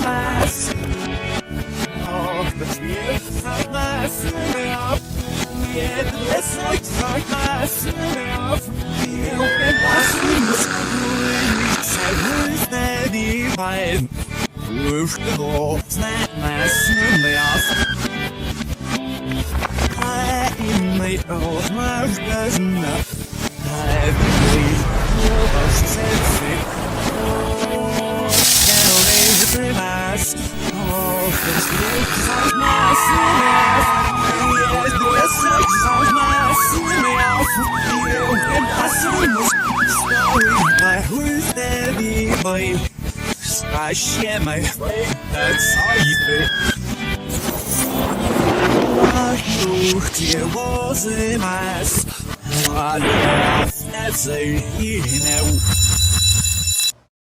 was. Oh, das wird verlassen auf. Jedes euch verlassen auf. Irgendwas muss ruhig sein, wo ist die Wein? Durchgeholt, lassen auf. I made all my cousin up. I believe was said oh, can't leave the last. Oh, this week's on my skin. Yes, this week's on my skin. You and I so much story. My who's that boy? I share my faith. That's how you feel. Dir was in us, all that's a